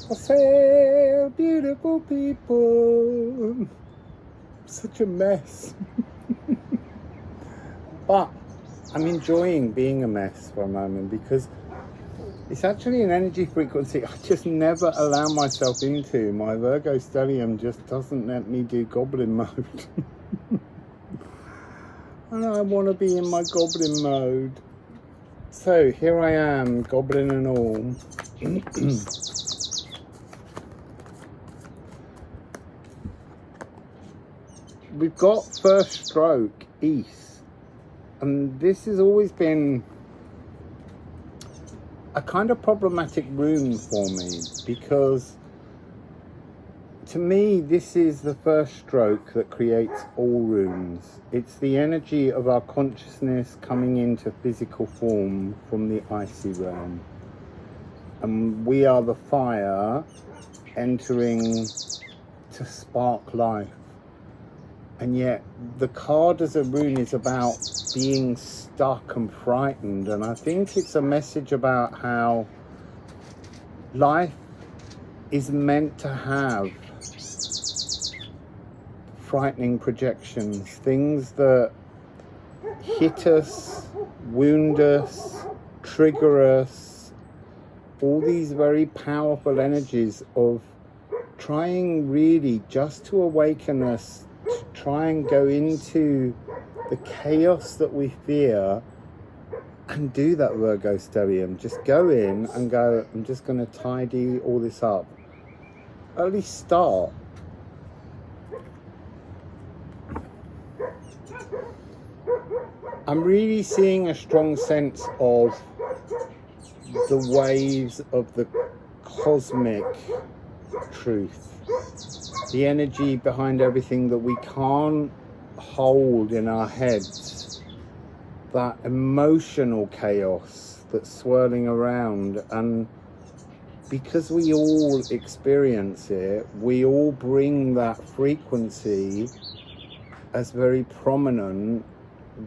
Wassail, beautiful people. Such a mess. But I'm enjoying being a mess for a moment because it's actually an energy frequency I just never allow myself into. My Virgo stellium just doesn't let me do goblin mode. And I want to be in my goblin mode. So here I am, goblin and all. We've got first stroke east, and this has always been a kind of problematic rune for me, because to me this is the first stroke that creates all runes. It's the energy of our consciousness coming into physical form from the icy realm, and we are the fire entering to spark life. And yet the card as a rune is about being stuck and frightened, and I think it's a message about how life is meant to have frightening projections, things that hit us, wound us, trigger us, all these very powerful energies of trying really just to awaken us, to try and go into the chaos that we fear and do that, Virgo stellium. Just go in and go, I'm just going to tidy all this up. At least start. I'm really seeing a strong sense of the waves of the cosmic truth, the energy behind everything that we can't hold in our heads, that emotional chaos that's swirling around. And because we all experience it, we all bring that frequency as very prominent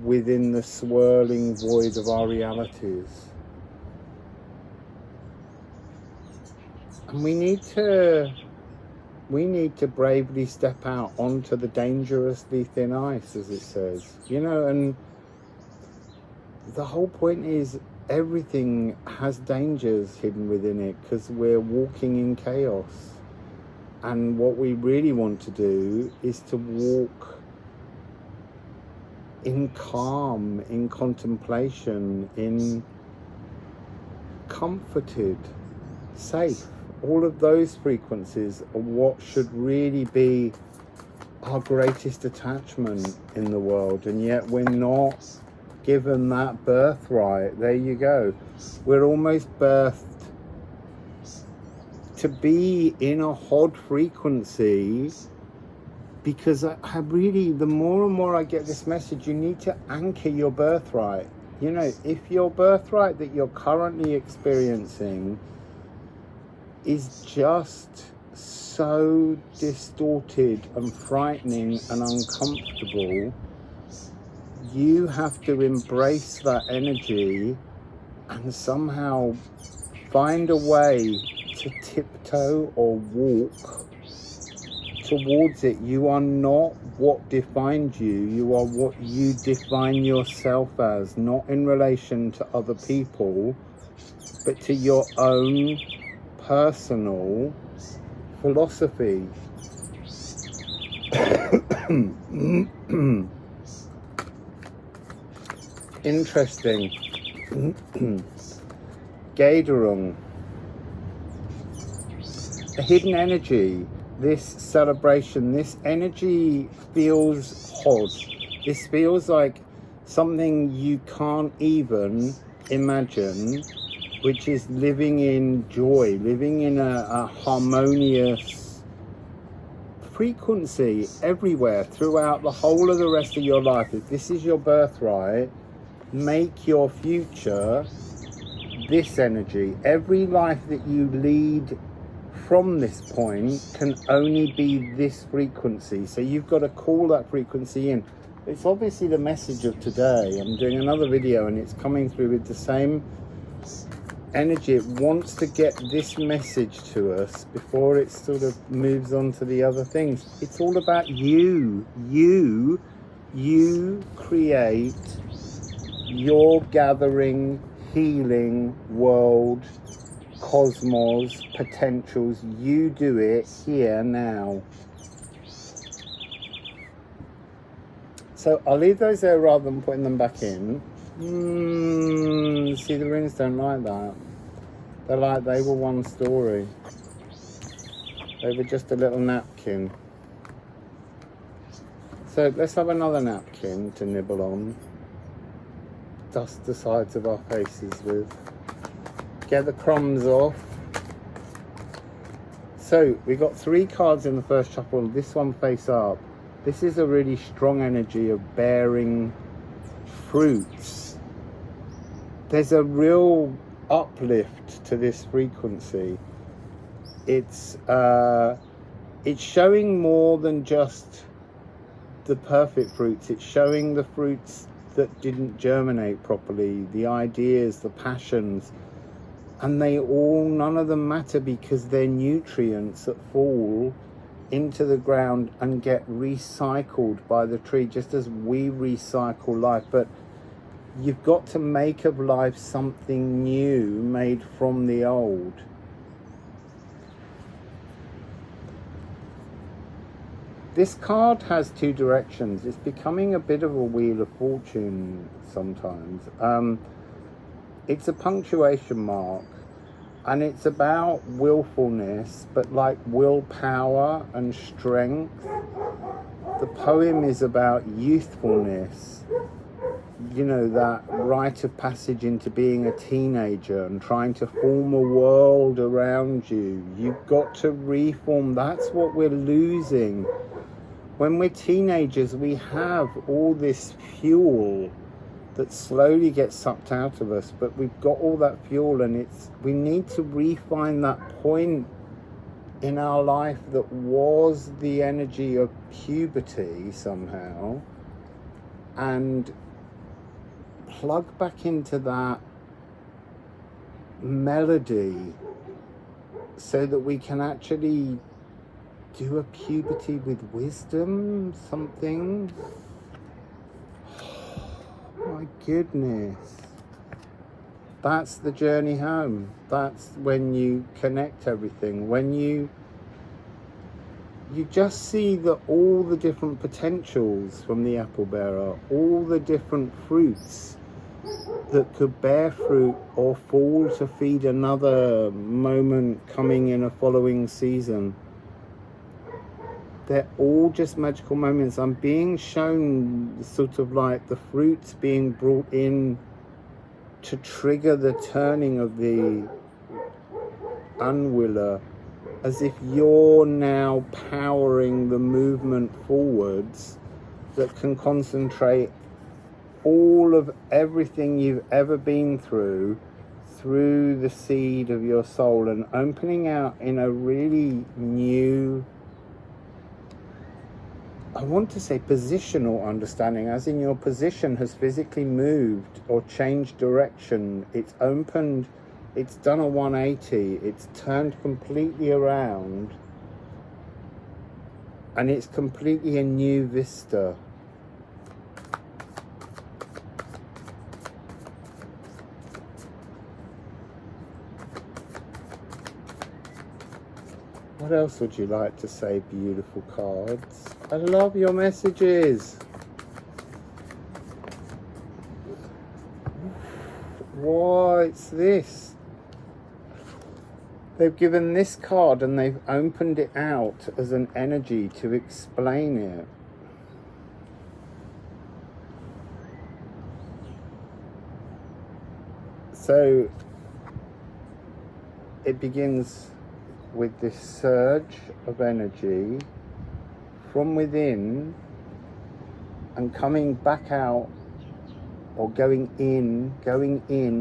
within the swirling void of our realities. And we need to bravely step out onto the dangerously thin ice, as it says, you know. And the whole point is everything has dangers hidden within it because we're walking in chaos. And what we really want to do is to walk in calm, in contemplation, in comforted, safe. All of those frequencies are what should really be our greatest attachment in the world, and yet we're not given that birthright. There you go. We're almost birthed to be in a hod frequency, because I really, the more and more I get this message, you need to anchor your birthright. You know, if your birthright that you're currently experiencing is just so distorted and frightening and uncomfortable, you have to embrace that energy and somehow find a way to tiptoe or walk towards it. You are not what defines you. You are what you define yourself as, not in relation to other people, but to your own personal philosophy. Interesting. Gaderung. A hidden energy. This celebration, this energy feels hot. This feels like something you can't even imagine, which is living in joy, living in a harmonious frequency everywhere throughout the whole of the rest of your life. If this is your birthright, make your future this energy. Every life that you lead from this point can only be this frequency. So you've got to call that frequency in. It's obviously the message of today. I'm doing another video and it's coming through with the same energy. It wants to get this message to us before it sort of moves on to the other things. It's all about you. You create your gathering, healing world, cosmos, potentials. You do it here now. So I'll leave those there rather than putting them back in. See, the runes don't like that. They're like they were one story. They were just a little napkin. So let's have another napkin to nibble on. Dust the sides of our faces with. Get the crumbs off. So we got 3 cards in the first shuffle. This one face up. This is a really strong energy of bearing fruits. There's a real uplift to this frequency. It's showing more than just the perfect fruits. It's showing the fruits that didn't germinate properly, the ideas, the passions, and none of them matter because they're nutrients that fall into the ground and get recycled by the tree, just as we recycle life. But you've got to make of life something new, made from the old. This card has 2 directions. It's becoming a bit of a wheel of fortune sometimes. It's a punctuation mark, and it's about willfulness, but like willpower and strength. The poem is about youthfulness, you know, that rite of passage into being a teenager and trying to form a world around you. You've got to reform. That's what we're losing. When we're teenagers, we have all this fuel that slowly gets sucked out of us, but we've got all that fuel, and we need to refine that point in our life that was the energy of puberty somehow, and plug back into that melody so that we can actually do a puberty with wisdom, something. My goodness, that's the journey home. That's when you connect everything, when you just see that all the different potentials from the apple bearer, all the different fruits that could bear fruit or fall to feed another moment coming in a following season. They're all just magical moments. I'm being shown sort of like the fruits being brought in to trigger the turning of the unwiller, as if you're now powering the movement forwards that can concentrate all of everything you've ever been through the seed of your soul and opening out in a really new, I want to say positional understanding, as in your position has physically moved or changed direction. It's opened, it's done a 180, it's turned completely around, and it's completely a new vista. What else would you like to say, beautiful cards? I love your messages. What's this? They've given this card and they've opened it out as an energy to explain it. So it begins with this surge of energy from within and coming back out, or going in,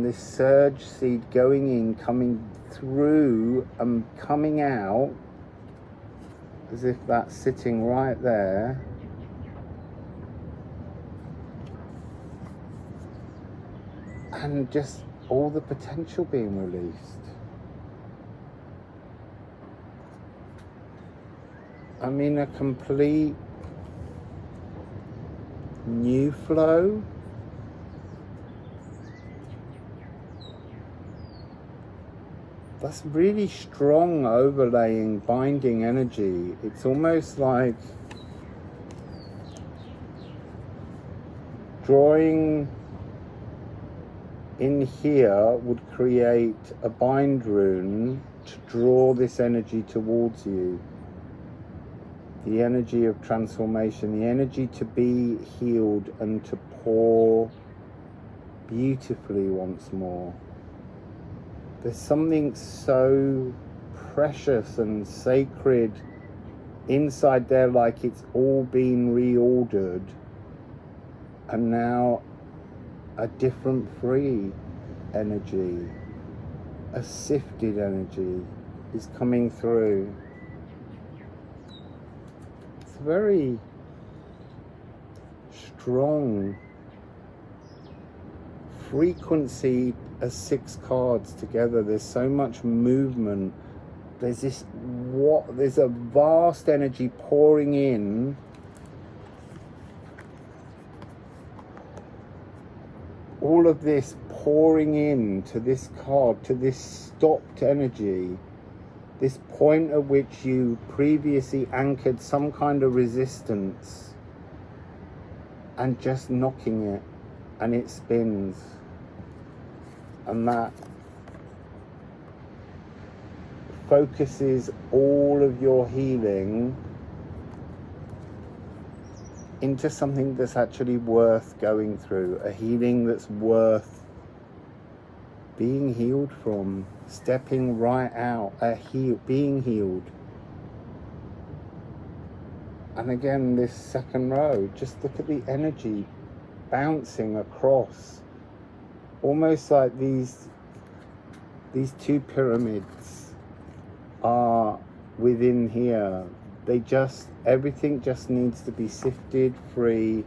this surge seed going in, coming through and coming out, as if that's sitting right there. And just all the potential being released. I mean, a complete new flow. That's really strong overlaying binding energy. It's almost like drawing in here would create a bind rune to draw this energy towards you. The energy of transformation, the energy to be healed and to pour beautifully once more. There's something so precious and sacred inside there, like it's all been reordered, and now a different free energy, a sifted energy is coming through. It's very strong frequency as 6 cards together. There's so much movement. There's a vast energy pouring in. All of this pouring in to this card, to this stopped energy, this point at which you previously anchored some kind of resistance, and just knocking it, and it spins. And that focuses all of your healing into something that's actually worth going through, a healing that's worth being healed from, stepping right out, being healed. And again, this second row, just look at the energy bouncing across, almost like these 2 pyramids are within here. Everything just needs to be sifted free,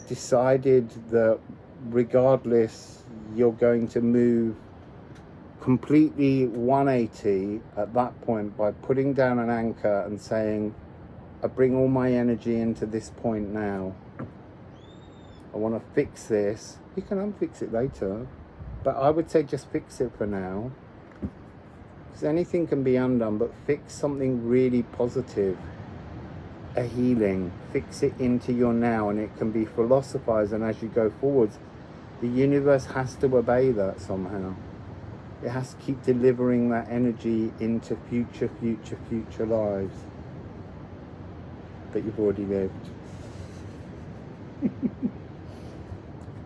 decided that regardless, you're going to move completely 180 at that point by putting down an anchor and saying, I bring all my energy into this point now. I want to fix this. You can unfix it later, but I would say just fix it for now. Because anything can be undone, but fix something really positive, a healing. Fix it into your now, and it can be philosophized, and as you go forwards, the universe has to obey that somehow. It has to keep delivering that energy into future lives that you've already lived.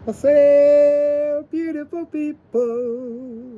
Wassail, beautiful people.